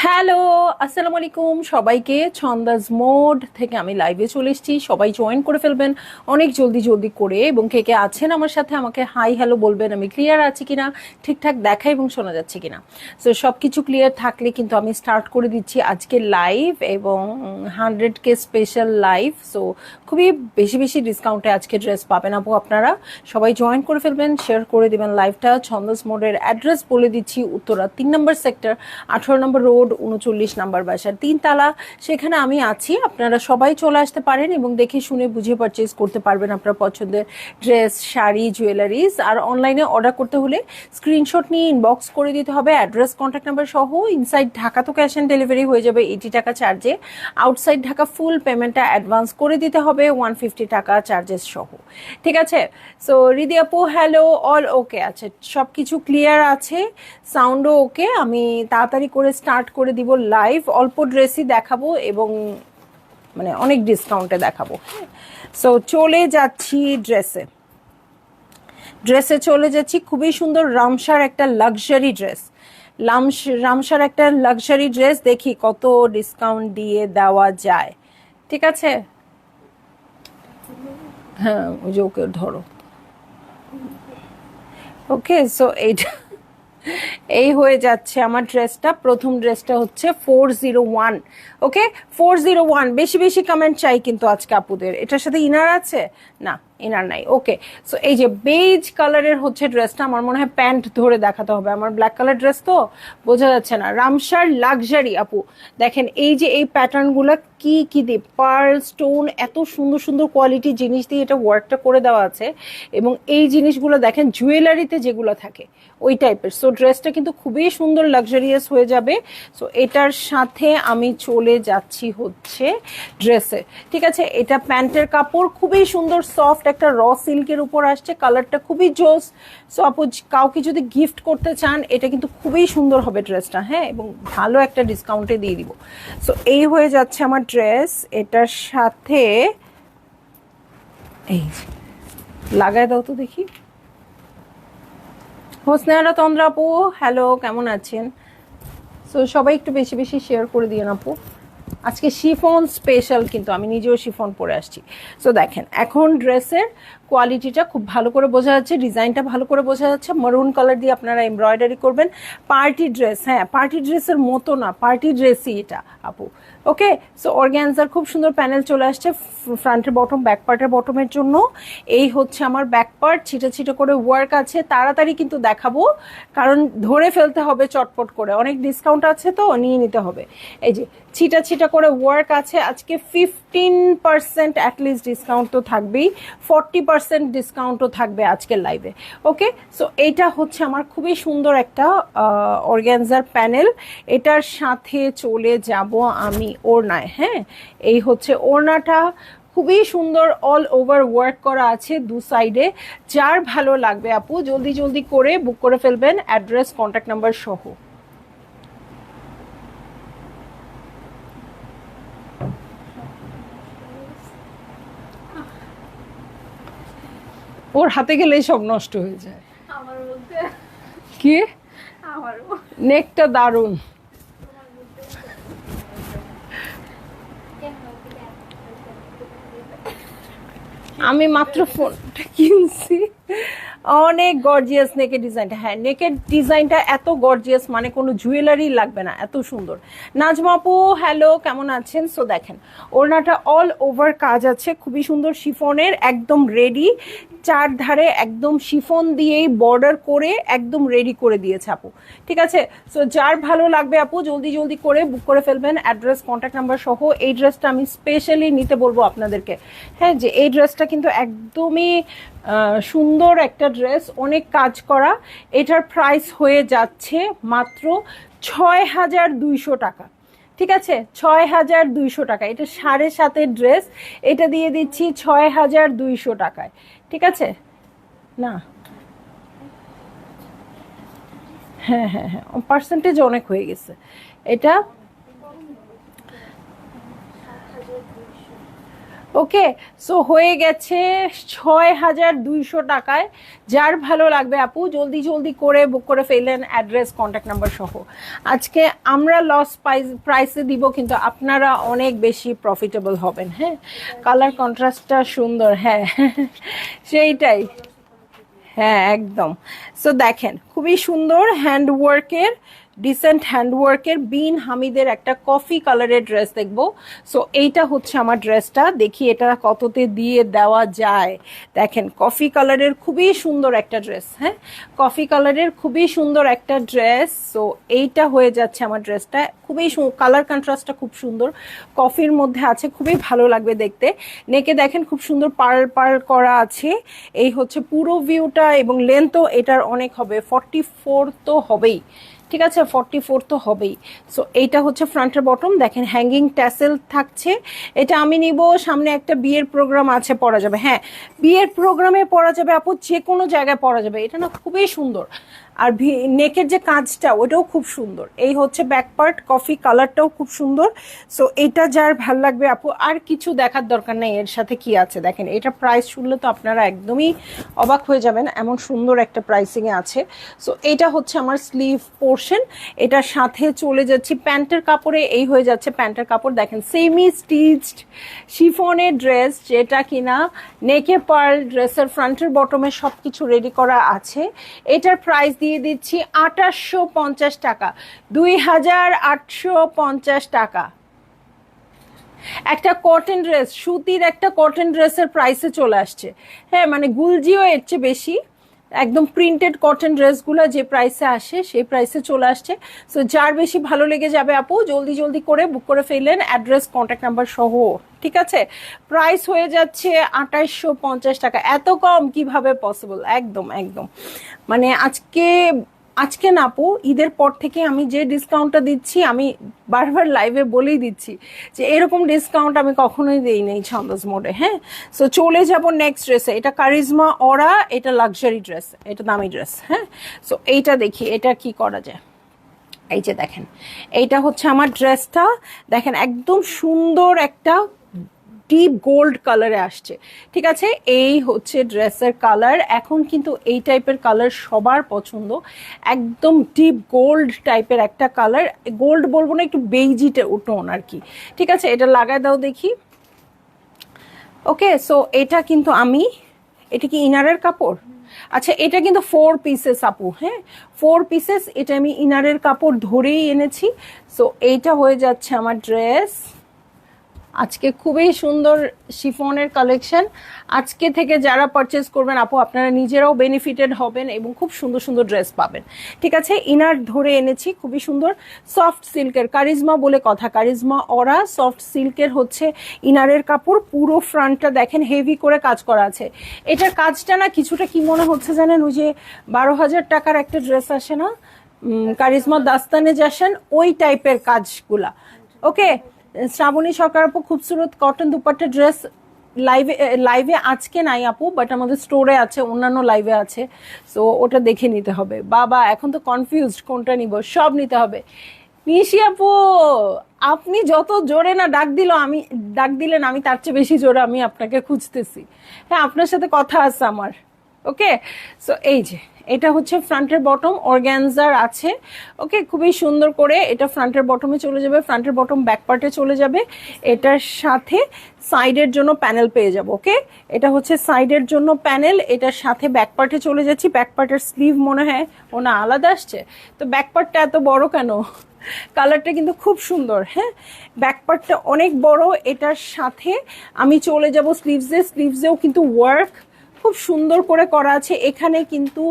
Hello, আসসালামু আলাইকুম সবাইকে। ছন্দাজ মোড থেকে আমি লাইভে চলে এসেছি, সবাই জয়েন করে ফেলবেন অনেক জলদি জলদি করে, এবং কে কে আছেন আমার সাথে আমাকে হাই হ্যালো বলবেন, আমি ক্লিয়ার আছি কিনা, ঠিকঠাক দেখা এবং শোনা যাচ্ছে কিনা। সো সব কিছু ক্লিয়ার থাকলে কিন্তু আমি স্টার্ট করে দিচ্ছি আজকে লাইভ, এবং 100K স্পেশাল লাইভ। সো খুবই বেশি বেশি ডিসকাউন্টে আজকে ড্রেস পাবেন আপু, আপনারা সবাই জয়েন করে ফেলবেন, শেয়ার করে দেবেন লাইভটা। ছন্দাজ মোডের অ্যাড্রেস বলে দিচ্ছি, উত্তরা 3 নম্বর সেক্টর, 18 নম্বর রোড, 39 নাম্বার বাসার 3 তালা, সেখানে আমি আছি। আপনারা সবাই চলে আসতে পারেন এবং দেখে শুনে বুঝে পারচেজ করতে পারবেন আপনার পছন্দের ড্রেস, শাড়ি, জুয়েলারিজ। আর অনলাইনে অর্ডার করতে হলে স্ক্রিনশট নিয়ে ইনবক্স করে দিতে হবে অ্যাড্রেস, কন্ট্যাক্ট নাম্বার সহ। ইনসাইড ঢাকা তো ক্যাশ অন ডেলিভারি হয়ে যাবে 80 টাকা চার্জে, আউটসাইড ঢাকা ফুল পেমেন্টটা অ্যাডভান্স করে দিতে হবে 150 টাকা চার্জেস সহ। ঠিক আছে? সো রিদি আপু হ্যালো, অল ওকে আছে, সব কিছু ক্লিয়ার আছে, সাউন্ডও ওকে। আমি তাড়াতাড়ি করে স্টার্ট করে দিব লাইভ। অল্প ড্রেসই দেখাবো এবং মানে অনেক ডিসকাউন্টে দেখাবো। সো চলে যাচ্ছি ড্রেসে চলে যাচ্ছি। খুবই সুন্দর রামসার একটা লাক্সারি ড্রেস, রামসার একটা লাক্সারি ড্রেস। দেখি কত ডিসকাউন্ট দিয়ে দেওয়া যায়। ঠিক আছে? হ্যাঁ, ওই যে ওকে ধরো। ওকে, সো এইটা এই হয়ে যাচ্ছে আমার ড্রেসটা। প্রথম ড্রেসটা হচ্ছে 401। ওকে, 401। বেশি বেশি কমেন্ট চাই কিন্তু আজকে আপুদের। এটার সাথে ইনার আছে না? ইনার নাই। ওকে, সো এই যে বেজ কালারের হচ্ছে ড্রেসটা, আমার মনে হয় প্যান্ট ধরে দেখাতে হবে, আমার ব্ল্যাক কালার ড্রেস তো বোঝা যাচ্ছে না। রামসার লাক্সারি আপু, দেখেন এই যে এই প্যাটার্নগুলো কি কি দিয়ে, পার্ল স্টোন, এত সুন্দর সুন্দর কোয়ালিটি জিনিস দিয়ে এটা ওয়ার্কটা করে দেওয়া আছে। এবং এই জিনিসগুলো দেখেন জুয়েলারিতে যেগুলো থাকে ওই টাইপের। সো ড্রেসটা কিন্তু খুবই সুন্দর লাক্সারিয়াস হয়ে যাবে। সো এটার সাথে আমি চলে যাচ্ছি হচ্ছে ড্রেসে। ঠিক আছে, এটা প্যান্টের কাপড় খুবই সুন্দর, সফট একটা র সিল্কের উপর আসছে, কালারটা খুবই জোস। সো আপু কাউকে যদি গিফট করতে চান এটা কিন্তু খুবই সুন্দর হবে ড্রেসটা, হ্যাঁ, এবং ভালো একটা ডিসকাউন্টে দিয়ে দিব। সো এই হয়ে যাচ্ছে আমার ড্রেস। এটার সাথে এই লাগায় দাও তো দেখি। হোসনেহারা তন্দ্রা আপু হ্যালো, কেমন আছেন? সো সবাই একটু বেশি বেশি শেয়ার করে দিন আপু। আজকে শিফন স্পেশাল, কিন্তু আমি নিজেও শিফন পরে আসছি। সো দেখেন এখন ড্রেসের কোয়ালিটিটা খুব ভালো করে বোঝা যাচ্ছে, ডিজাইনটা ভালো করে বোঝা যাচ্ছে। মারুন কালার দিয়ে আপনারা এমব্রয়ডারি করবেন। পার্টি ড্রেস, হ্যাঁ পার্টি ড্রেসের মতো না, পার্টি ড্রেসই এটা আপু। ওকে, সো অর্গ্যানজার খুব সুন্দর প্যানেল চলে আসছে ফ্রন্টের বটম, ব্যাক পার্টের বটমের জন্য। এই হচ্ছে আমার ব্যাক পার্ট, ছিটা ছিটা করে ওয়ার্ক আছে। তাড়াতাড়ি কিন্তু দেখাবো কারণ ধরে ফেলতে হবে চটপট করে, অনেক ডিসকাউন্ট আছে তো নিয়ে নিতে হবে। এই যে ছিটা ছিটা করে ওয়ার্ক আছে। আজকে 15% অ্যাটলিস্ট ডিসকাউন্ট তো থাকবেই, 40% ডিসকাউন্টও থাকবে আজকের লাইভে। ওকে, সো এইটা হচ্ছে আমার খুবই সুন্দর একটা অর্গ্যানজার প্যানেল। এটার সাথে চলে যাব আমি ওড়নায়। হ্যাঁ, এই হচ্ছে ওড়নাটা, খুবই সুন্দর অল ওভার ওয়ার্ক করা আছে দু সাইডে। যার ভালো লাগবে আপু জলদি জলদি করে বুক করে ফেলবেন, অ্যাড্রেস কন্ট্যাক্ট নাম্বার সহ। ওর হাতে গেলেই সব নষ্ট হয়ে যায়। কি নেকটা দারুন। আমি মাত্র ফোনটা কিনছি, অনেক গর্জিয়াস নেকের ডিজাইনটা। হ্যাঁ, নেকের ডিজাইনটা এত গর্জিয়াস, মানে কোনো জুয়েলারি লাগবে না, এত সুন্দর। নাজমা আপু হ্যালো, কেমন আছেন? সো দেখেন ওড়নাটা অল ওভার কাজ আছে, খুবই সুন্দর শিফনের, একদম রেডি, চারধারে একদম শিফন দিয়েই বর্ডার করে একদম রেডি করে দিয়েছে আপু। ঠিক আছে, সো যার ভালো লাগবে আপু জলদি জলদি করে বুক করে ফেলবেন, অ্যাড্রেস কন্ট্যাক্ট নাম্বার সহ। এই ড্রেসটা আমি স্পেশালি নিতে বলবো আপনাদেরকে, হ্যাঁ, যে এই ড্রেসটা কিন্তু একদমই সুন্দর একটা ড্রেস, অনেক কাজ করা। এটার প্রাইস হয়ে যাচ্ছে মাত্র ৬,২০০ টাকা। ঠিক আছে, ৬,২০০ টাকা। এটা 7.5 ড্রেস, এটা দিয়ে দিচ্ছি ৬,২০০ টাকায়। ঠিক আছে না, হ্যাঁ হ্যাঁ হ্যাঁ, পার্সেন্টেজ অনেক হয়ে গেছে এটা। ওকে, সো হয়ে গেছে ৬,২০০ টাকায়। যার ভালো লাগবে আপু জলদি জলদি করে বুক করে ফেললেন, অ্যাড্রেস কন্ট্যাক্ট নাম্বার সহ। আজকে আমরা লস প্রাইসে দিব, কিন্তু আপনারা অনেক বেশি প্রফিটেবল হবেন। হ্যাঁ, কালার কন্ট্রাস্টটা সুন্দর, হ্যাঁ সেইটাই, হ্যাঁ একদম। সো দেখেন খুবই সুন্দর হ্যান্ডওয়ার্কের, ডিসেন্ট হ্যান্ডওয়ার্কের বিন হামিদের একটা কফি কালারের ড্রেস দেখবো। সো এইটা হচ্ছে আমার ড্রেসটা, দেখি এটা কততে দিয়ে দেওয়া যায়। দেখেন কফি কালারের খুবই সুন্দর একটা ড্রেস, হ্যাঁ কফি কালারের খুবই সুন্দর একটা ড্রেস। সো এইটা হয়ে যাচ্ছে আমার ড্রেসটা, খুবই কালার কন্ট্রাস্টটা খুব সুন্দর, কফির মধ্যে আছে, খুবই ভালো লাগবে দেখতে। নেকে দেখেন খুব সুন্দর পার্ল পার্ল করা আছে। এই হচ্ছে পুরো ভিউটা, এবং লেন্থও এটার অনেক হবে, 44 তো হবেই। ঠিক আছে, 44 তো হবেই। সো এইটা হচ্ছে ফ্রন্টের বটম, দেখেন হ্যাঙ্গিং ট্যাসেল থাকছে। এটা আমি নিব, সামনে একটা বিয়ের প্রোগ্রাম আছে, পরা যাবে। হ্যাঁ, বিয়ের প্রোগ্রামে পরা যাবে আপু, যে কোনো জায়গায় পরা যাবে। এটা না খুবই সুন্দর, আর নেকের যে কাজটা ওটাও খুব সুন্দর। এই হচ্ছে ব্যাক পার্ট, কফি কালারটাও খুব সুন্দর। সো এটা যার ভাল লাগবে আপু, আর কিছু দেখার দরকার নেই এর সাথে কি আছে। দেখেন এটা প্রাইস শুনলে তো আপনারা একদমই অবাক হয়ে যাবেন, এমন সুন্দর একটা প্রাইসিংয়ে আছে। সো এটা হচ্ছে আমার স্লিভ পোর্শন, এটার সাথে চলে যাচ্ছি প্যান্টের কাপড়ে। এই হয়ে যাচ্ছে প্যান্টের কাপড়, দেখেন সেমি স্টিচড শিফনের ড্রেস, যেটা কিনা নেকে পার্ল, ড্রেসের ফ্রন্টের বটমে সব কিছু রেডি করা আছে। এটার প্রাইস দিয়ে দিচ্ছি ২৮৫০ টাকা, ২,৮৫০ টাকা। একটা কটন ড্রেস, সুতির একটা কটন ড্রেসের প্রাইসে চলে আসছে। হ্যাঁ, মানে গুলজিও এর চেয়ে বেশি, একদম প্রিন্টেড কটন ড্রেসগুলো যে প্রাইসে আসে সেই প্রাইসে চলে আসছে। সো যার বেশি ভালো লেগে যাবে আপু জলদি জলদি করে বুক করে ফেললেন, অ্যাড্রেস কন্ট্যাক্ট নাম্বার সহ। ঠিক আছে, প্রাইস হয়ে যাচ্ছে ২৮৫০ টাকা। এত কম কিভাবে পসিবল? একদম একদম, মানে আজকে না আপু, ঈদের পর থেকে আমি যে ডিসকাউন্টটা দিচ্ছি, আমি বারবার লাইভে বলেই দিচ্ছি যে এরকম ডিসকাউন্ট আমি কখনোই দিই নেই ছন্দাস মোডে। হ্যাঁ, সো চলে যাব নেক্সট ড্রেসে। এটা কারিজমা অরা, এটা লাক্সারি ড্রেস, এটা দামি ড্রেস। হ্যাঁ, সো এইটা দেখি এটা কি করা যায়। এই যে দেখেন, এইটা হচ্ছে আমার ড্রেসটা, দেখেন একদম সুন্দর একটা ডিপ গোল্ড কালারে আসছে। ঠিক আছে, এই হচ্ছে ড্রেসের কালার। এখন কিন্তু এই টাইপের কালার সবার পছন্দ, একদম ডিপ গোল্ড টাইপের একটা কালার, গোল্ড বলবো না, একটু বেইজিটে টোন আর কি। ঠিক আছে, এটা লাগায় দাও দেখি। ওকে, সো এটা কিন্তু এটা কি ইনারের কাপড়? আচ্ছা, এটা কিন্তু 4 পিসেস আপু, হ্যাঁ 4 পিসেস, এটা আমি ইনারের কাপড় ধরেই এনেছি। সো এইটা হয়ে যাচ্ছে আমার ড্রেস। আজকে খুবই সুন্দর শিফনের কালেকশন। আজকে থেকে যারা পারচেস করবেন আপু, আপনারা নিজেরাও বেনিফিটেড হবেন এবং খুব সুন্দর সুন্দর ড্রেস পাবেন। ঠিক আছে, ইনার ধরে এনেছি, খুবই সুন্দর সফট সিল্কের, কারিজমা বলে কথা, কারিজমা অরা সফট সিল্কের হচ্ছে ইনারের কাপড়। পুরো ফ্রন্টটা দেখেন হেভি করে কাজ করা আছে। এটার কাজটা না কিছুটা কি মনে হচ্ছে জানেন, ওই যে ১২,০০০ টাকার একটা ড্রেস আসে না, কারিজমা দাস্তানে যাসেন, ওই টাইপের কাজগুলা। ওকে, শ্রাবণী সরকার আপু খুবসুরত কটন দুপাট্টা ড্রেস লাইভে আজকে নাই আপু, বাট আমাদের স্টোরে আছে, অন্যান্য লাইভে আছে। সো ওটা দেখে নিতে হবে। বাবা এখন তো কনফিউজড কোনটা নিব, সব নিতে হবে। নিশি আপু, আপনি যত জোরে না ডাক দিলেন, আমি তার চেয়ে বেশি জোরে আমি আপনাকে খুঁজতেছি। হ্যাঁ, আপনার সাথে কথা আছে আমার। ওকে, সো এই যে এটা হচ্ছে ফ্রন্টের বটম, অর্গানজার আছে। ওকে, খুবই সুন্দর করে এটা ফ্রন্টের বটমে চলে যাবে, ফ্রন্টের বটম ব্যাক পার্টে চলে যাবে। এটার সাথে সাইডের জন্য প্যানেল পেয়ে যাব। ওকে, এটা হচ্ছে সাইডের জন্য প্যানেল, এটার সাথে ব্যাক পার্টে চলে যাচ্ছি। ব্যাক পার্টের স্লিভ মনে হয় ও না আলাদা আসছে, তো ব্যাক পার্টটা এত বড় কেন? কালারটা কিন্তু খুব সুন্দর। হ্যাঁ, ব্যাক পার্টটা অনেক বড়। এটার সাথে আমি চলে যাব স্লিভসে, স্লিভসেও কিন্তু ওয়ার্ক খুব সুন্দর করে করা আছে। এখানে কিন্তু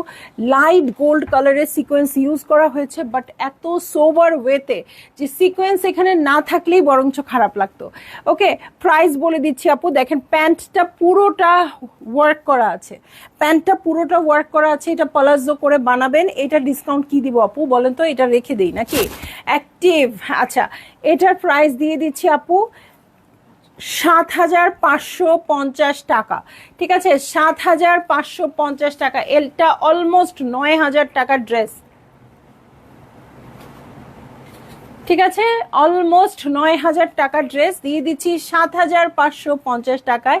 লাইট গোল্ড কালারের সিকোয়েন্স ইউজ করা হয়েছে, বাট এত সোবার ওয়েতে যে সিকোয়েন্স এখানে না থাকলেই বরঞ্চ খারাপ লাগতো। ওকে, প্রাইস বলে দিচ্ছি আপু, দেখেন প্যান্টটা পুরোটা ওয়ার্ক করা আছে, প্যান্টটা পুরোটা ওয়ার্ক করা আছে। এটা পালাজো করে বানাবেন। এটা ডিসকাউন্ট কি দিব আপু বলেন তো? এটা রেখে দেই নাকি অ্যাক্টিভ? আচ্ছা, এটার প্রাইস দিয়ে দিচ্ছি আপু ৭,৫৫০ টাকা। ঠিক আছে, ৭,৫৫০ টাকা। এটা অলমোস্ট ৯,০০০ টাকার ড্রেস। ঠিক আছে, অলমোস্ট ৯,০০০ টাকার ড্রেস দিয়ে দিচ্ছি ৭,৫৫০ টাকায়।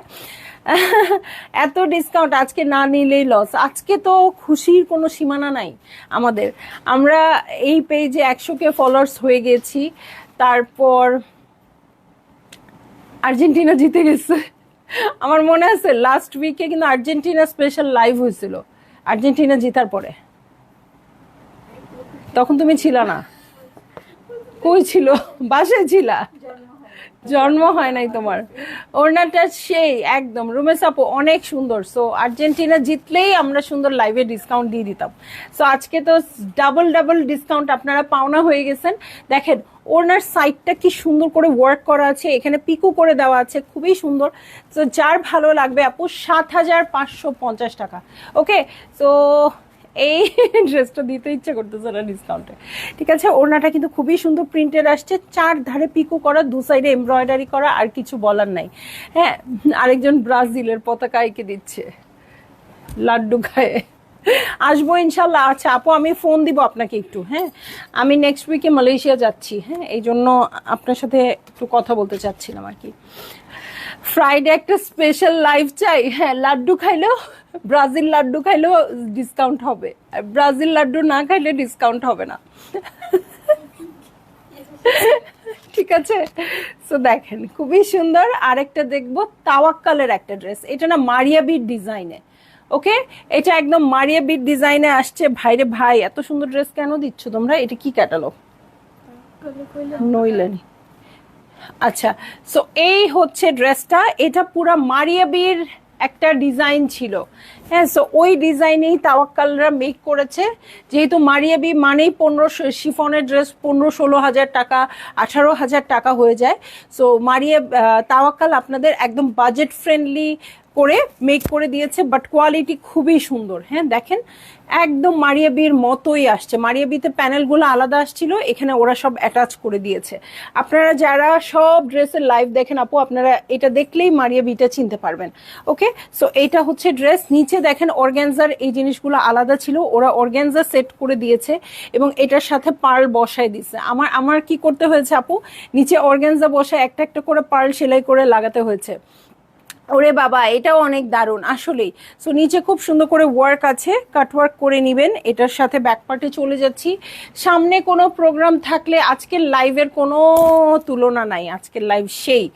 এত ডিসকাউন্ট আজকে না নিলেই লস। আজকে তো খুশির কোনো সীমানা নাই আমাদের। আমরা এই পেজে ১০০K ফলোয়ার্স হয়ে গেছি। তারপর আর্জেন্টিনা জিতে গেছে। আমার মনে আছে লাস্ট উইকে কিন্তু আর্জেন্টিনা স্পেশাল লাইভ হয়েছিল আর্জেন্টিনা জেতার পরে। তখন তুমি ছিল না, কই ছিল? বাসায় ছিলা? জন্ম হয় নাই তোমার। ওড়নাটা সেই একদম রুমেশ আপু অনেক সুন্দর। সো আর্জেন্টিনা জিতলেই আমরা সুন্দর লাইভে ডিসকাউন্ট দিয়ে দিতাম। সো আজকে তো ডাবল ডাবল ডিসকাউন্ট আপনারা পাওনা হয়ে গেছেন। দেখেন ওড়নার সাইডটা কি সুন্দর করে ওয়ার্ক করা আছে, এখানে পিকো করে দেওয়া আছে, খুবই সুন্দর। তো যার ভালো লাগবে আপু ৭,৫৫০ টাকা। ওকে, সো এই ড্রেসটা দিতে ইচ্ছে করতেছে না ডিসকাউন্টে। ঠিক আছে, ওড়নাটা কিন্তু খুবই সুন্দর প্রিন্টেড আসছে, চার ধারে পিকো করা, দু সাইডে এমব্রয়ডারি করা, আর কিছু বলার নাই। হ্যাঁ, আরেকজন ব্রাজিলের পতাকা এঁকে দিচ্ছে লাড্ডু খায়ে। আসবো ইনশাল্লাহ। আচ্ছা আপু, আমি ফোন দিব আপনাকে একটু। হ্যাঁ, আমি নেক্সট উইকে মালয়েশিয়া যাচ্ছি। হ্যাঁ, এই জন্য আপনার সাথে একটু কথা বলতে চাচ্ছিলাম আর কি। ফ্রাইডে একটা স্পেশাল লাইভ চাই। হ্যাঁ, লাড্ডু খাইলেও, ব্রাজিল লাড্ডু খাইলেও ডিসকাউন্ট হবে, ব্রাজিল লাড্ডু না খাইলে ডিসকাউন্ট হবে না। ঠিক আছে, সো দেখেন খুবই সুন্দর। আরেকটা দেখবো তাওয়াক্কালের একটা ড্রেস। এটা না মারিয়া বিট ডিজাইনে। ওকে, এটা একদম মারিয়া বিট ডিজাইনে আসছে। ভাইরে ভাই, এত সুন্দর ড্রেস কেন দিচ্ছ তোমরা? এটা কি ক্যাটালগ? নইলেনি। আচ্ছা, সো এই হচ্ছে ড্রেসটা। এটা পুরা মারিয়াবির একটা ডিজাইন ছিল। হ্যাঁ, সো ওই ডিজাইনেই তাওয়াক্কালরা মেক করেছে। যেহেতু মারিয়াবি মানেই 1500 শিফনের ড্রেস 15-16 হাজার টাকা, 18,000 টাকা হয়ে যায়। সো তাওয়াক্কাল আপনাদের একদম বাজেট ফ্রেন্ডলি করে মেক করে দিয়েছে, বাট কোয়ালিটি খুবই সুন্দর। হ্যাঁ, দেখেন একদম মারিয়াবির মতোই আসছে। মারিয়াবিতে প্যানেলগুলো আলাদা আসছিল, এখানে ওরা সব অ্যাটাচ করে দিয়েছে। আপনারা যারা সব ড্রেসের লাইভ দেখেন আপু, আপনারা এটা দেখলেই মারিয়াবিটা চিনতে পারবেন। ওকে, সো এইটা হচ্ছে ড্রেস। নিচে দেখেন অর্গ্যানজার এই জিনিসগুলো আলাদা ছিল, ওরা অর্গ্যানজা সেট করে দিয়েছে এবং এটার সাথে পার্ল বসায় দিচ্ছে। আমার কি করতে হয়েছে আপু, নিচে অর্গ্যানজা বসায় একটা একটা করে পার্ল সেলাই করে লাগাতে হয়েছে। ওরে বাবা, এটাও অনেক দারুণ আসলেই। সো নিচে খুব সুন্দর করে ওয়ার্ক আছে, কাটওয়ার্ক করে নেবেন। এটার সাথে ব্যাক পার্টে চলে যাচ্ছি। সামনে কোনো প্রোগ্রাম থাকলে আজকের লাইভের কোনো তুলনা নাই, আজকের লাইভ সেই।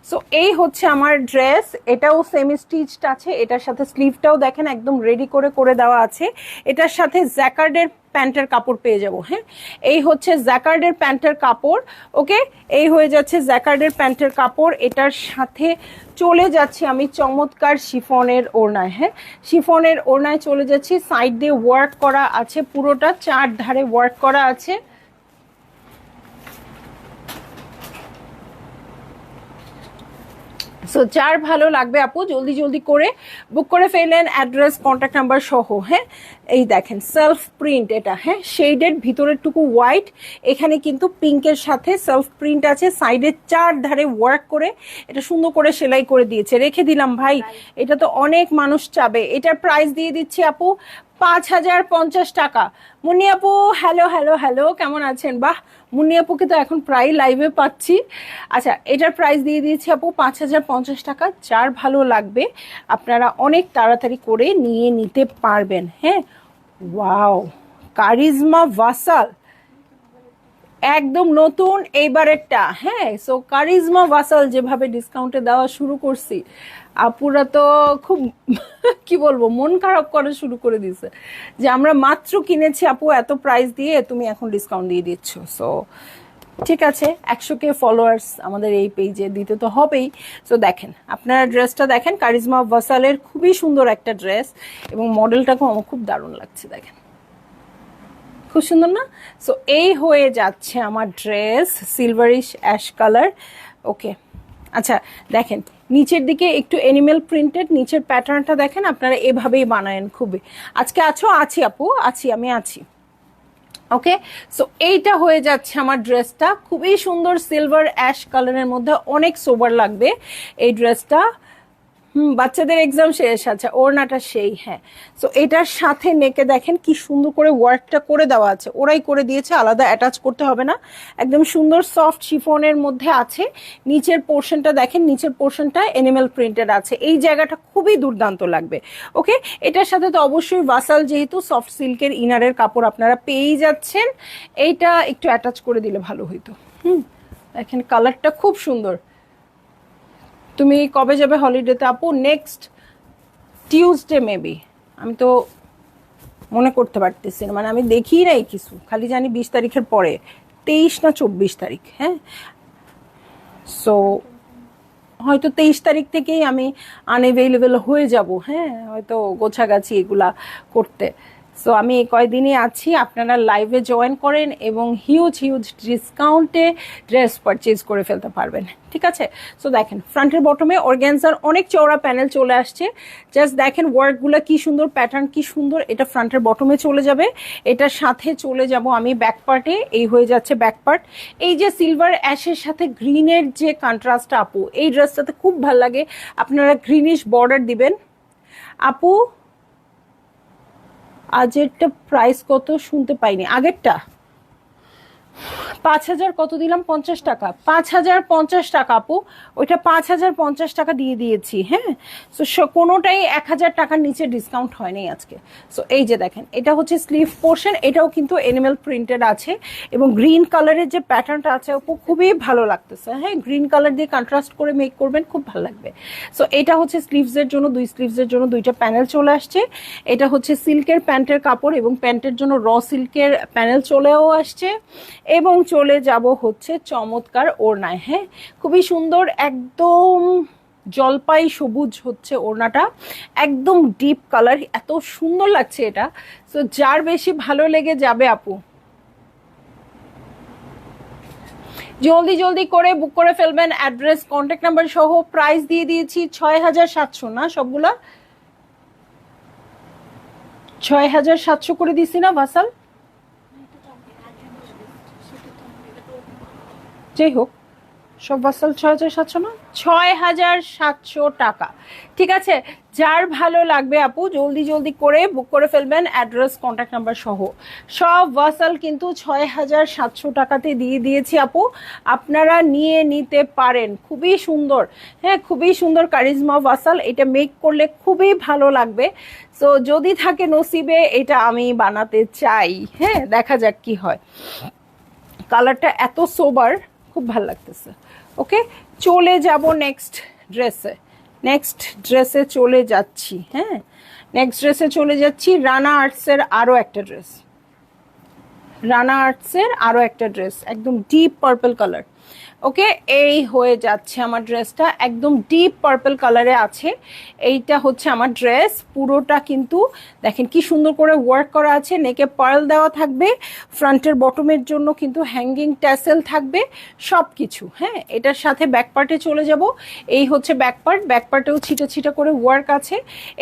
সো এই হচ্ছে আমার ড্রেস। এটাও সেমি স্টিচড আছে, এটার সাথে স্লিভটাও দেখেন একদম রেডি করে করে দেওয়া আছে। এটার সাথে জ্যাকার্ডের প্যান্টের কাপড় পেয়ে যাব। হ্যাঁ, এই হচ্ছে জ্যাকার্ডের প্যান্টের কাপড়। ওকে, এই হয়ে যাচ্ছে জ্যাকার্ডের প্যান্টের কাপড়। এটার সাথে চলে যাচ্ছি আমি চমৎকার শিফনের ওড়নায়। হ্যাঁ, শিফনের ওড়নায় চলে যাচ্ছি। সাইড দিয়ে ওয়ার্ক করা আছে, পুরোটা চার ধারে ওয়ার্ক করা আছে। সো যার ভালো লাগবে আপু জলদি জলদি করে বুক করে ফেলেন, অ্যাড্রেস কন্ট্যাক্ট নাম্বার সহ। হ্যাঁ, এই দেখেন সেলফ প্রিন্ট এটা। হ্যাঁ, শেডেড, ভিতরের টুকু হোয়াইট, এখানে কিন্তু পিঙ্কের সাথে সেলফ প্রিন্ট আছে। সাইডে চার ধারে ওয়ার্ক করে এটা সুন্দর করে সেলাই করে দিয়েছে। রেখে দিলাম ভাই, এটা তো অনেক মানুষ চাবে। এটার প্রাইস দিয়ে দিচ্ছি আপু 5,050 টাকা। মুন্নি আপু হ্যালো হ্যালো হ্যালো, কেমন আছেন? বাহ, মুন্নি আপুকে তো এখন প্রায় লাইভে পাচ্ছি। আচ্ছা, এটার প্রাইস দিয়ে দিয়েছি আপু 5,050 টাকা। যার ভালো লাগবে আপনারা অনেক তাড়াতাড়ি করে নিয়ে নিতে পারবেন। হ্যাঁ, ওয়াও, কারিজমা ভাসাল একদম নতুন এইবারেরটা। হ্যাঁ, সো কারিজমা ভাসাল যেভাবে ডিসকাউন্টে দেওয়া শুরু করছি, আপুরা তো খুব কি বলবো, মন খারাপ করা শুরু করে দিছে যে আমরা মাত্র কিনেছি আপু এত প্রাইস দিয়ে, তুমি এখন ডিসকাউন্ট দিয়ে দিচ্ছ। সো ঠিক আছে, 100K ফলোয়ার্স আমাদের এই পেজে দিতে তো হবেই। সো দেখেন, আপনারা ড্রেসটা দেখেন, কারিজমা ভাসালের খুবই সুন্দর একটা ড্রেস এবং মডেলটাকেও আমার খুব দারুণ লাগছে। দেখেন, খুব সুন্দর না? সো এই হয়ে যাচ্ছে আমার ড্রেস, সিলভারিশ অ্যাশ কালার। ওকে, আচ্ছা দেখেন, নিচের দিকে একটু এনিমেল প্রিন্টেড, নিচের প্যাটার্নটা দেখেন, আপনারা এভাবেই বানায়েন। খুবই আজকে আছি আপু, আমি আছি। ওকে, সো এইটা হয়ে যাচ্ছে আমার ড্রেসটা, খুবই সুন্দর সিলভার অ্যাশ কালারের মধ্যে, অনেক সোবার লাগবে এই ড্রেসটা। বাচ্চাদের এক্সাম শেষ। আচ্ছা, ওড়নাটা সেই। হ্যাঁ, সো এটার সাথে নেকে দেখেন কি সুন্দর করে ওয়ার্কটা করে দেওয়া আছে, ওরাই করে দিয়েছে, আলাদা অ্যাটাচ করতে হবে না। একদম সুন্দর সফট শিফনের মধ্যে আছে। নিচের পোর্শনটা দেখেন, নিচের পোর্শনটা এনিমেল প্রিন্টেড আছে, এই জায়গাটা খুবই দুর্দান্ত লাগবে। ওকে, এটার সাথে তো অবশ্যই ভাসাল যেহেতু সফট সিল্কের ইনারের কাপড় আপনারা পেয়েই যাচ্ছেন, এইটা একটু অ্যাটাচ করে দিলে ভালো হইতো। দেখেন কালারটা খুব সুন্দর। তুমি কবে যাবে হলিডেতে আপু? নেক্সট টিউসডে মেবি, আমি তো মনে করতে পারতেছি না, মানে আমি দেখি নাই কিছু, খালি জানি 20 তারিখের পরে, 23 না 24 তারিখ। হ্যাঁ, সো হয়তো 23 তারিখ থেকেই আমি আনএভেলেবেল হয়ে যাব। হ্যাঁ, হয়তো গোছাগাছি এগুলা করতে। সো আমি এই কয়দিনই আছি, আপনারা লাইভে জয়েন করেন এবং হিউজ হিউজ ডিসকাউন্টে ড্রেস পারচেজ করে ফেলতে পারবেন। ঠিক আছে, সো দেখেন ফ্রন্টের বটমে অর্গ্যানজার অনেক চওড়া প্যানেল চলে আসছে। জাস্ট দেখেন ওয়ার্কগুলো কি সুন্দর, প্যাটার্ন কি সুন্দর। এটা ফ্রন্টের বটমে চলে যাবে, এটার সাথে চলে যাব আমি ব্যাক পার্টে। এই হয়ে যাচ্ছে ব্যাক পার্ট। এই যে সিলভার অ্যাশের সাথে গ্রিনের যে কন্ট্রাস্টটা আপু, এই ড্রেসটাতে খুব ভালো লাগে। আপনারা গ্রিনিশ বর্ডার দিবেন। আপু আজেরটা প্রাইস কত শুনতে পাইনি, আগেরটা 5,000 কত দিলাম? 50 টাকা। 5,050 টাকা আপু, ওইটা 5,050 টাকা দিয়ে দিয়েছি। হ্যাঁ, সো কোনোটাই 1,000 টাকার নিচে ডিসকাউন্ট হয়নি আজকে। সো এই যে দেখেন, এটা হচ্ছে স্লিভ পোর্শন, এটাও কিন্তু এনিমেল প্রিন্টেড আছে এবং গ্রিন কালারের যে প্যাটার্নটা আছে আপু খুবই ভালো লাগতেছে। হ্যাঁ, গ্রিন কালার দিয়ে কন্ট্রাস্ট করে মেক করবেন, খুব ভালো লাগবে। সো এটা হচ্ছে স্লিভসের জন্য, দুই স্লিভসের জন্য দুইটা প্যানেল চলে আসছে। এটা হচ্ছে সিল্কের প্যান্টের কাপড় এবং প্যান্টের জন্য র সিল্কের প্যানেল চলেও আসছে এবং চলে যাব হচ্ছে চমৎকার ওড়নায়। হ্যাঁ, খুবই সুন্দর, একদম জলপাই সবুজ হচ্ছে ওড়নাটা, একদম ডিপ কালার, এত সুন্দর লাগছে এটা। সো যার বেশি ভালো লেগে যাবে আপু, জলদি জলদি করে বুক করে ফেলবেন, অ্যাড্রেস কন্ট্যাক্ট নাম্বার সহ। প্রাইস দিয়ে দিয়েছি 6,700 না, সবগুলা 6,700 করে দিছি না ভাসাল? যাই হোক, সব ভাসাল 6,700 না, 6,700 টাকা। ঠিক আছে, যার ভালো লাগবে আপু জলদি জলদি করে বুক করে ফেলবেন, অ্যাড্রেস কন্ট্যাক্ট নাম্বার সহ। সব ভাসাল কিন্তু 6,700 টাকাতে দিয়ে দিয়েছি আপু, আপনারা নিয়ে নিতে পারেন। খুবই সুন্দর। হ্যাঁ, খুবই সুন্দর কারিজমা ভাসাল, এটা মেক করলে খুবই ভালো লাগবে। সো যদি থাকে নসিবে, এটা আমি বানাতে চাই। হ্যাঁ, দেখা যাক কি হয়। কালারটা এত সোবার, খুব ভালো লাগতেছে। ওকে, চলে যাব নেক্সট ড্রেসে। নেক্সট ড্রেসে চলে যাচ্ছি। হ্যাঁ, নেক্সট ড্রেসে চলে যাচ্ছি। রানা আর্টসের আরও একটা ড্রেস, রানা আর্টসের আরও একটা ড্রেস, একদম ডিপ পার্পল কালার। ওকে, এই হয়ে যাচ্ছে আমার ড্রেসটা, একদম ডিপ পার্পল কালারে আছে। এইটা হচ্ছে আমার ড্রেস, পুরোটা কিন্তু দেখেন কি সুন্দর করে ওয়ার্ক করা আছে, নেকে পার্ল দেওয়া থাকবে, ফ্রন্টের বটমের জন্য কিন্তু হ্যাঙ্গিং ট্যাসেল থাকবে, সব কিছু। হ্যাঁ, এটার সাথে ব্যাক পার্টে চলে যাব। এই হচ্ছে ব্যাক পার্ট, ব্যাক পার্টেও ছিটা ছিটা করে ওয়ার্ক আছে।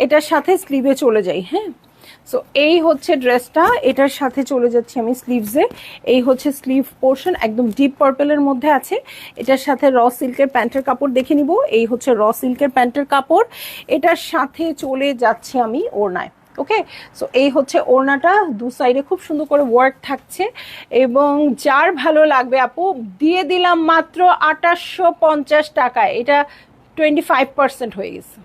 এটার সাথে স্লিভে চলে যাই। হ্যাঁ, সো এই হচ্ছে ড্রেসটা, এটার সাথে চলে যাচ্ছি আমি স্লিভসে। এই হচ্ছে স্লিভ পোর্শন, একদম ডিপ পার্পলের মধ্যে আছে। এটার সাথে র সিল্কের প্যান্টের কাপড় দেখে নিব। এই হচ্ছে র সিল্কের প্যান্টের কাপড়, এটার সাথে চলে যাচ্ছে আমি ওড়নায়। ওকে, সো এই হচ্ছে ওড়নাটা, দু সাইডে খুব সুন্দর করে ওয়ার্ক থাকছে। এবং যার ভালো লাগবে আপু, দিয়ে দিলাম মাত্র 2850 টাকায়। এটা 25% হয়ে গেছে।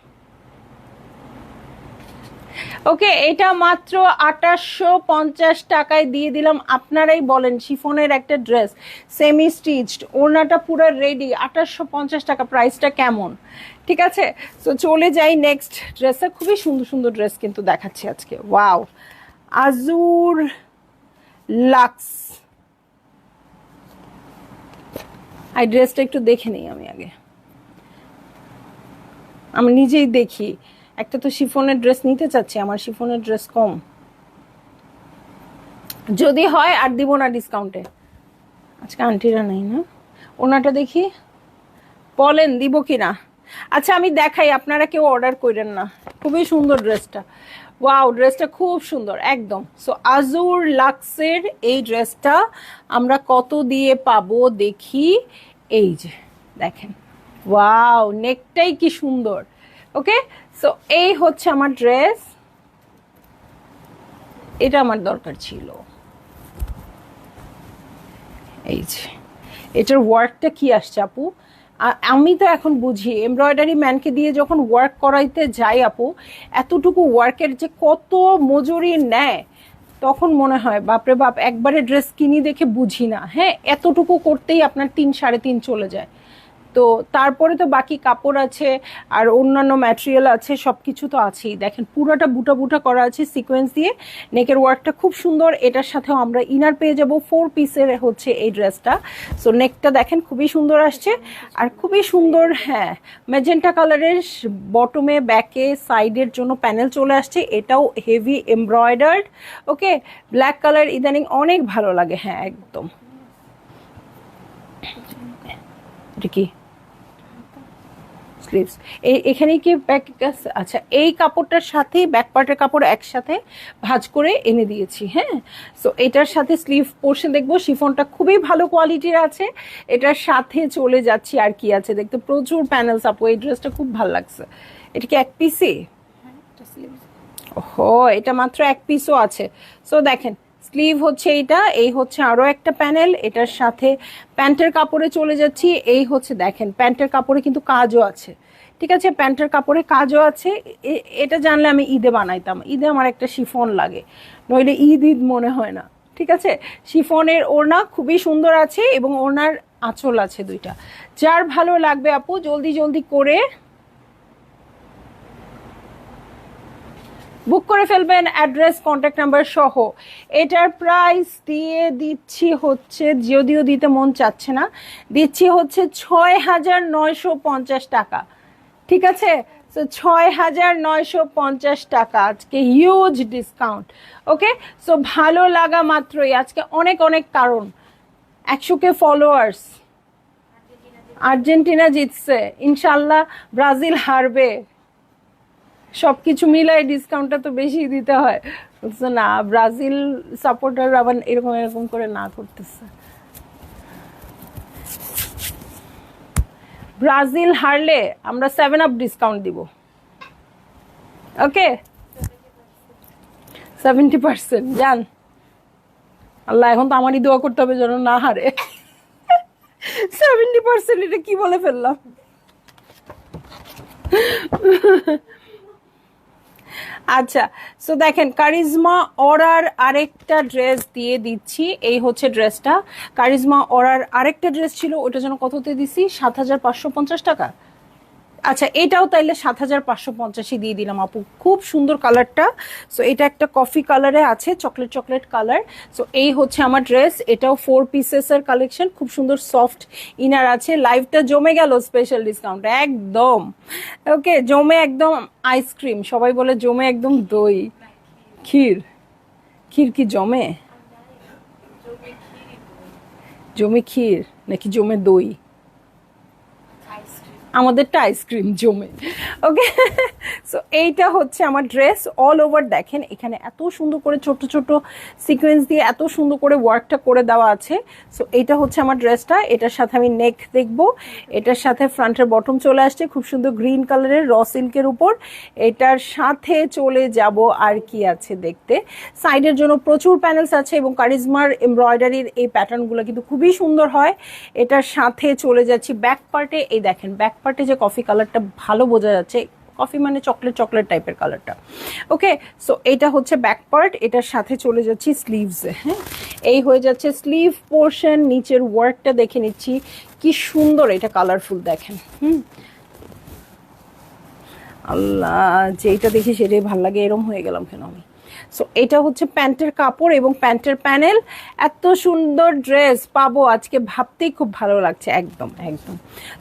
ওকে, এটা মাত্র 2850 টাকায় দিয়ে দিলাম। আপনারাই বলেন, শিফনের একটা ড্রেস সেমি স্টিচড, ওড়নাটা পুরো রেডি, 2850 টাকা, প্রাইসটা কেমন? ঠিক আছে, তো চলে যাই নেক্সট ড্রেসে। খুবই সুন্দর সুন্দর ড্রেস কিন্তু দেখাচ্ছি আজকে। Wow, Azure Lux. এই ড্রেসটা একটু দেখে নিই আমি আগে, আমি নিজেই দেখি। একটা তো শিফনের ড্রেস নিতে চাচ্ছি, আমার শিফনের ড্রেস কম, যদি হয় আর দিব না ডিসকাউন্টে। আজকে আন্টিরা নেই না, ওনাটা দেখি, বলেন দিব কি না। আচ্ছা আমি দেখাই, আপনারা কেউ অর্ডার করেন না। খুবই সুন্দর ড্রেসটা, ওয়াও, ড্রেসটা খুব সুন্দর একদম। সো আজুর লাক্সের এই ড্রেসটা আমরা কত দিয়ে পাবো দেখি। এই যে দেখেন, ওয়াও, নেকটাই কি সুন্দর। ওকে, সো এই হচ্ছে আমার ড্রেস, এটা আমার দরকার ছিল। এই যে এটার ওয়ার্কটা কি আসছে আপু, আমি তো এখন বুঝি এমব্রয়ডারি ম্যানকে দিয়ে যখন ওয়ার্ক করাইতে যাই আপু, এতটুকু ওয়ার্কের যে কত মজুরি নেয়, তখন মনে হয় বাপরে বাপ, একবারে ড্রেস কিনি দেখে বুঝি না। হ্যাঁ, এতটুকু করতেই আপনার 3-3.5 চলে যায়। তো তারপরে তো বাকি কাপড় আছে আর অন্যান্য ম্যাটেরিয়াল আছে, সব কিছু তো আছেই। দেখেন পুরোটা বুটা বুটা করা আছে সিকোয়েন্স দিয়ে, নেকের ওয়ার্কটা খুব সুন্দর। এটার সাথেও আমরা ইনার পেয়ে যাব, 4 পিসের হচ্ছে এই ড্রেসটা। সো নেকটা দেখেন খুবই সুন্দর আসছে, আর খুবই সুন্দর, হ্যাঁ, ম্যাজেন্টা কালারের বটমে, ব্যাকে, সাইডের জন্য প্যানেল চলে আসছে। এটাও হেভি এমব্রয়ডার্ড। ওকে, ব্ল্যাক কালার ইদানিং অনেক ভালো লাগে, হ্যাঁ একদম। এটা কি স্লিভস, এখানে কি ব্যাক, আচ্ছা এই কাপড়টার সাথে ব্যাক পার্টের কাপড় একসাথে ভাঁজ করে এনে দিয়েছি। হ্যাঁ, সো এটার সাথে স্লিভ পোর্শন দেখবো, শিফনটা খুবই ভালো কোয়ালিটির আছে। এটার সাথে চলে যাচ্ছি, আর কি আছে দেখতে, প্রচুর প্যানেলস আপু, এই ড্রেসটা খুব ভালো লাগছে। এটা কি এক পিসে? ওহো, এটা মাত্র এক পিসও আছে। সো দেখেন, স্লিভ হচ্ছে এইটা, এই হচ্ছে আরো একটা প্যানেল, এটার সাথে প্যান্টের কাপড়ে চলে যাচ্ছি। এই হচ্ছে দেখেন, প্যান্টের কাপড়ে কিন্তু কাজও আছে। ঠিক আছে, প্যান্টের কাপড়ে কাজও আছে। এটা জানলে আমি ঈদে বানাইতাম, ঈদে আমার একটা শিফন লাগে, নইলে ঈদ ঈদ মনে হয় না। ঠিক আছে, শিফনের ওড়না খুবই সুন্দর আছে, এবং ওড়নার আঁচল আছে দুইটা। যার ভালো লাগবে আপু জলদি জলদি করে বুক করে ফেলবেন, অ্যাড্রেস কন্ট্যাক্ট নাম্বার সহ। এটার প্রাইস দিয়ে দিচ্ছি হচ্ছে, যদিও দিতে মন চাচ্ছে না, দিচ্ছি হচ্ছে 6950 টাকা। ঠিক আছে, সো 6950 টাকা, আজকে হিউজ ডিসকাউন্ট। ওকে, সো ভালো লাগা মাত্রই, আজকে অনেক অনেক কারণ, 100K ফলোয়ার্স, আর্জেন্টিনা জিতছে, ইনশাল্লাহ ব্রাজিল হারবে, সবকিছু মিলাই ডিসকাউন্টটা তো বেশি দিতে হয়, বুঝছো না? ব্রাজিল সাপোর্টার আবার এরকম এরকম করে না করতেছে। ব্রাজিল হারলে আমরা 7 আপ ডিসকাউন্ট দিব। ওকে, 70% জান। আল্লাহ, এখন তো আমারই দোয়া করতে হবে যেন না হারে। 70%, এটা কি বলে ফেললাম। আচ্ছা, সো দেখেন, কারিজমা অরার আরেকটা ড্রেস দিয়ে দিচ্ছি। এই হচ্ছে ড্রেসটা, কারিজমা অরার আরেকটা ড্রেস ছিল, ওটা যেন কততে দিছি, 7550 টাকা। আচ্ছা, এটাও তাইলে 7550 দিয়ে দিলাম আপু, খুব সুন্দর কালারটা। সো এটা একটা কফি কালারে আছে, চকলেট চকলেট কালার। সো এই হচ্ছে আমার ড্রেস, এটাও 4 পিসেসের কালেকশন, খুব সুন্দর সফট ইনার আছে। লাইভটা জমে গেল স্পেশাল ডিসকাউন্ট একদম। ওকে, জমে একদম আইসক্রিম, সবাই বলে জমে একদম দই, ক্ষীর। ক্ষীর কি জমে? জমে ক্ষীর নাকি জমে দই? আমাদেরটা আইসক্রিম জমে। ওকে, সো এইটা হচ্ছে আমার ড্রেস। অল ওভার দেখেন এখানে এত সুন্দর করে ছোট ছোট সিকোয়েন্স দিয়ে এত সুন্দর করে ওয়ার্কটা করে দেওয়া আছে। সো এইটা হচ্ছে আমার ড্রেসটা। এটার সাথে আমি নেক দেখবো, এটার সাথে ফ্রন্টের বটম চলে আসছে খুব সুন্দর গ্রিন কালারের র সিল্কের উপর। এটার সাথে চলে যাব আর কি আছে দেখতে, সাইডের জন্য প্রচুর প্যানেলস আছে এবং কারিজমার এমব্রয়ডারির এই প্যাটার্নগুলো কিন্তু খুবই সুন্দর হয়। এটার সাথে চলে যাচ্ছি ব্যাক পার্টে। এই দেখেন ব্যাক পার্টে যে কফি কালারটা ভালো বোঝা যাচ্ছে, কফি মানে চকলেট চকলেট টাইপের কালারটা। ওকে, সো এটা হচ্ছে ব্যাক পার্ট। এটার সাথে চলে যাচ্ছি স্লিভসে। হ্যাঁ, এই হয়ে যাচ্ছে স্লিভ পোর্শন। নিচের ওয়ার্কটা দেখে নিচ্ছি কি সুন্দর, এটা কালারফুল দেখেন। আল্লাহ, যেটা দেখি সেটাই ভাল লাগে, এরম হয়ে গেলাম কেন আমি। সো এটা হচ্ছে প্যান্টের কাপড় এবং প্যান্টের প্যানেল। এত সুন্দর ড্রেস পাবো আজকে ভাবতেই খুব ভালো লাগছে, একদম একদম।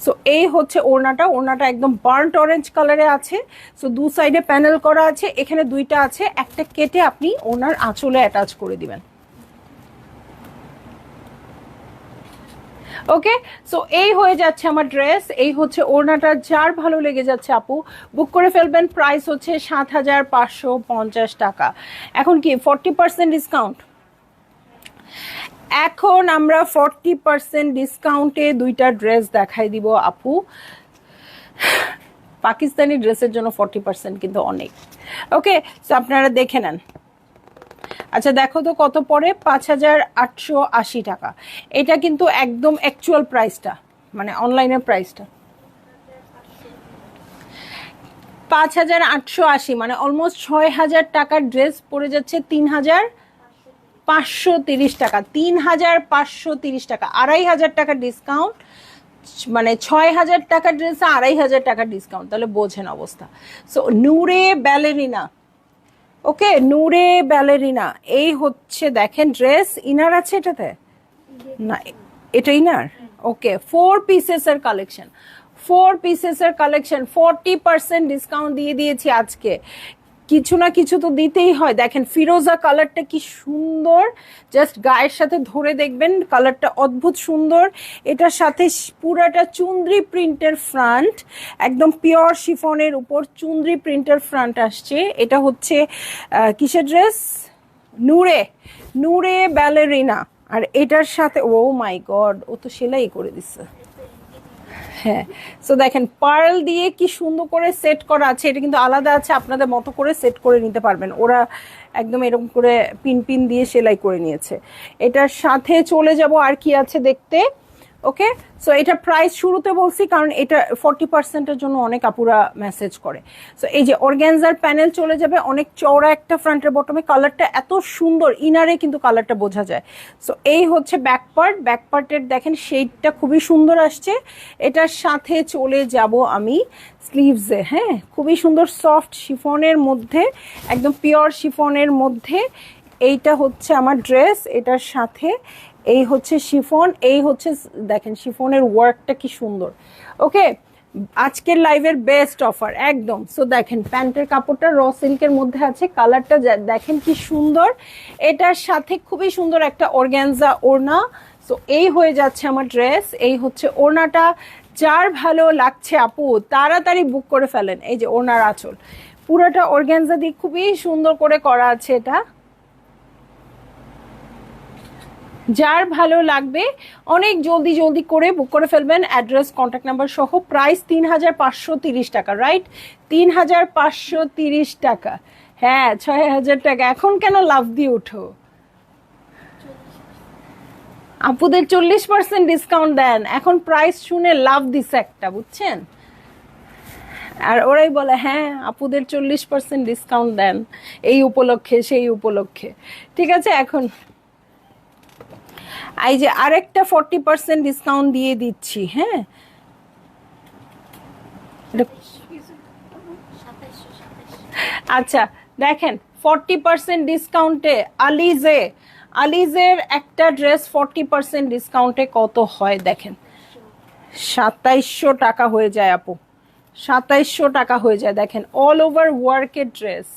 সো এই হচ্ছে ওড়নাটা। ওড়নাটা একদম বার্ন্ট অরেঞ্জ কালারে আছে। সো দু সাইডে প্যানেল করা আছে, এখানে দুইটা আছে, একটা কেটে আপনি ওনার আঁচলে অ্যাটাচ করে দিবেন। ওকে, সো এই হয়ে যাচ্ছে আমার ড্রেস। এই হচ্ছে ওড়নাটা। যার ভালো লেগে যাচ্ছে আপু বুক করে ফেলবেন। প্রাইস হচ্ছে ৭,৫৫০ টাকা। এখন কি 40% ডিসকাউন্ট? এখন আমরা 40% ডিসকাউন্টে দুইটা ড্রেস দেখাই দিব আপু। পাকিস্তানি ড্রেসের জন্য 40% কিন্তু অনেক। ওকে, সো আপনারা দেখে নেন। আচ্ছা দেখো তো কত পড়ে, ৫,৮৮০ টাকা। এটা কিন্তু একদম অ্যাকচুয়াল প্রাইসটা, মানে অনলাইনের প্রাইসটা ৫,৮৮০, মানে অলমোস্ট ৬,০০০ টাকার ড্রেস পড়ে যাচ্ছে ৩,৫৩০ টাকা। ৩,৫৩০ টাকা, ২,৫০০ টাকা ডিসকাউন্ট, মানে ৬,০০০ টাকার ড্রেসে ২,৫০০ টাকা ডিসকাউন্ট, তাহলে বোঝেন অবস্থা। সো নূরে ব্যালেরিনা। ওকে, নূরে ব্যালেরিনা। এই হচ্ছে দেখেন ড্রেস। ইনার আছে এটাতে? না, এটা ইনার। ওকে, 4 পিসেসের কালেকশন, 4 পিসেসের কালেকশন 40% ডিসকাউন্ট দিয়ে দিয়েছি আজকে। কিছু না কিছু তো দিতেই হয়। দেখেন ফিরোজা কালারটা কি সুন্দর, জাস্ট গায়ের সাথে ধরে দেখবেন কালারটা অদ্ভুত সুন্দর। এটার সাথে পুরাটা চুন্দ্রি প্রিন্টের ফ্রন্ট, একদম পিওর শিফনের উপর চুন্দ্রি প্রিন্টের ফ্রন্ট আসছে। এটা হচ্ছে কিসের ড্রেস? নূরে, নূরে ব্যালেরিনা। আর এটার সাথে ও মাই গড, ও তো সেলাই করে দিচ্ছে। হ্যাঁ, সো দেখেন পার্ল দিয়ে কি সুন্দর করে সেট করা আছে। এটা কিন্তু আলাদা আছে, আপনাদের মতো করে সেট করে নিতে পারবেন। ওরা একদম এরকম করে পিন পিন দিয়ে সেলাই করে নিয়েছে। এটার সাথে চলে যাব আর কি আছে দেখতে। ওকে, সো এটা প্রাইস শুরুতে বলছি কারণ এটা 40%-এর জন্য অনেক আপুরা মেসেজ করে। সো এই যে অর্গ্যানজার প্যানেল চলে যাবে, অনেক চওড়া একটা ফ্রন্টের বটমে, কালারটা এত সুন্দর, ইনারে কিন্তু কালারটা বোঝা যায়। সো এই হচ্ছে ব্যাক পার্ট। ব্যাক পার্টের দেখেন শেডটা খুবই সুন্দর আসছে। এটার সাথে চলে যাব আমি স্লিভসে। হ্যাঁ, খুবই সুন্দর সফট শিফনের মধ্যে, একদম পিওর শিফনের মধ্যে। এইটা হচ্ছে আমার ড্রেস। এটার সাথে এই হচ্ছে শিফন, এই হচ্ছে দেখেন শিফনের ওয়ার্কটা কি সুন্দর। ওকে, আজকের লাইভের বেস্ট অফার একদম। সো দেখেন প্যান্টের কাপড়টা র সিল্কের মধ্যে আছে, কালারটা দেখেন কি সুন্দর। এটার সাথে খুবই সুন্দর একটা অর্গ্যানজা ওড়না। সো এই হয়ে যাচ্ছে আমার ড্রেস। এই হচ্ছে ওড়নাটা। যার ভালো লাগছে আপু তাড়াতাড়ি বুক করে ফেলেন। এই যে ওড়নার আঁচল পুরাটা অর্গ্যানজা দিয়ে খুবই সুন্দর করে করা আছে। এটা যার ভালো লাগবে অনেক জলদি জলদি করে বুক করে ফেলবেন, অ্যাড্রেস কন্ট্যাক্ট নাম্বার সহ। প্রাইস ৩,৫৩০ টাকা, রাইট? ৩,৫৩০ টাকা। হ্যাঁ, ৬,০০০ টাকা। এখন কেন লাভ দিয়ে উঠো? আপুদের 40% ডিসকাউন্ট দেন, এখন প্রাইস শুনে লাভ দিছে একটা, বুঝছেন? আর ওরাই বলে হ্যাঁ আপুদের 40% ডিসকাউন্ট দেন এই উপলক্ষে সেই উপলক্ষে। ঠিক আছে, এখন এই যে আরেকটা 40% ডিসকাউন্ট দিয়ে দিচ্ছি। হ্যাঁ, আচ্ছা দেখেন 40% ডিসকাউন্টে আলিজে, আলিজের একটা ড্রেস 40% ডিসকাউন্টে কত হয় দেখেন, ২৭০০ টাকা হয়ে যায় আপু, ২৭০০ টাকা হয়ে যায়। দেখেন অল ওভার ওয়ার্কের ড্রেস,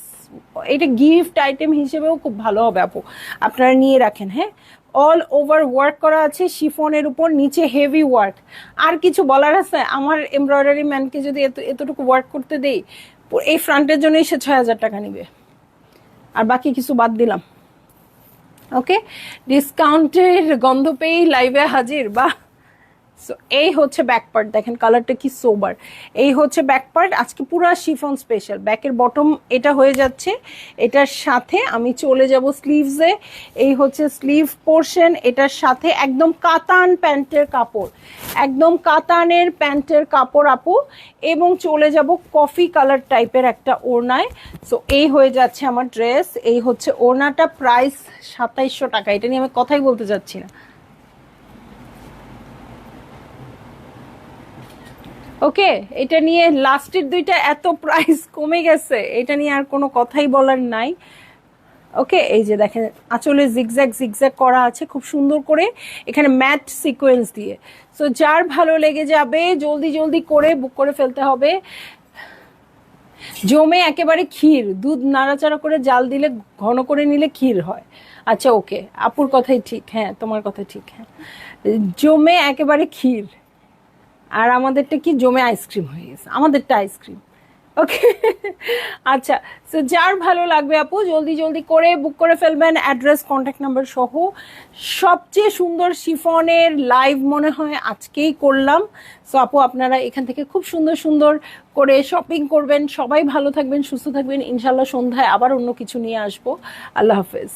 এটা গিফট আইটেম হিসেবেও খুব ভালো হবে আপু, আপনারা নিয়ে রাখেন। হ্যাঁ, অল ওভার ওয়ার্ক করা আছে শিফনের উপর, নিচে হেভি ওয়ার্ক। আর কিছু বলার আছে? আমার এমব্রয়ডারি ম্যানকে যদি এতটুকু ওয়ার্ক করতে দেই, এই ফ্রন্টের জন্যই সে 6,000 টাকা নিবে, আর বাকি কিছু বাদ দিলাম। ওকে, ডিসকাউন্টের গন্ধ পেয়েই লাইভে হাজির। বা সো এই হচ্ছে ব্যাক পার্ট, দেখেন কালারটা কি সোবার। এই হচ্ছে ব্যাক পার্ট, আজকে পুরো শিফন স্পেশাল। ব্যাকের বটম এটা হয়ে যাচ্ছে, এটার সাথে আমি চলে যাব স্লিভসে। এই হচ্ছে স্লিভ পোর্শন, এটার সাথে একদম কাতান প্যান্টের কাপড়, একদম কাতানের প্যান্টের কাপড় আপু, এবং চলে যাব কফি কালার টাইপের একটা ওড়নায়। সো এই হয়ে যাচ্ছে আমার ড্রেস। এই হচ্ছে ওড়নাটা, প্রাইস 2700 টাকা। এটা নিয়ে আমি কথাই বলতে চাচ্ছি না। ওকে, এটা নিয়ে লাস্টের দুইটা এত প্রাইস কমে গেছে, এটা নিয়ে আর কোনো কথাই বলার নাই। ওকে, এই যে দেখেন আঁচলে জিগজ্যাগ জিগজ্যাগ করা আছে খুব সুন্দর করে, এখানে ম্যাট সিকোয়েন্স দিয়ে। সো যার ভালো লেগে যাবে জলদি জলদি করে বুক করে ফেলতে হবে। জমে একেবারে ক্ষীর, দুধ নাড়াচাড়া করে জাল দিলে ঘন করে নিলে ক্ষীর হয়। আচ্ছা ওকে, আপুর কথাই ঠিক, হ্যাঁ তোমার কথা ঠিক, হ্যাঁ জমে একেবারে ক্ষীর। আর আমাদেরটা কি জমে আইসক্রিম হয়ে গেছে, আমাদেরটা আইসক্রিম। ওকে, আচ্ছা, সো যার ভালো লাগবে আপু জলদি জলদি করে বুক করে ফেলবেন, অ্যাড্রেস কন্ট্যাক্ট নাম্বার সহ। সবচেয়ে সুন্দর শিফনের লাইভ মনে হয় আজকেই করলাম। সো আপু আপনারা এখান থেকে খুব সুন্দর সুন্দর করে শপিং করবেন। সবাই ভালো থাকবেন, সুস্থ থাকবেন, ইনশাল্লাহ সন্ধ্যায় আবার অন্য কিছু নিয়ে আসবো। আল্লাহ হাফেজ।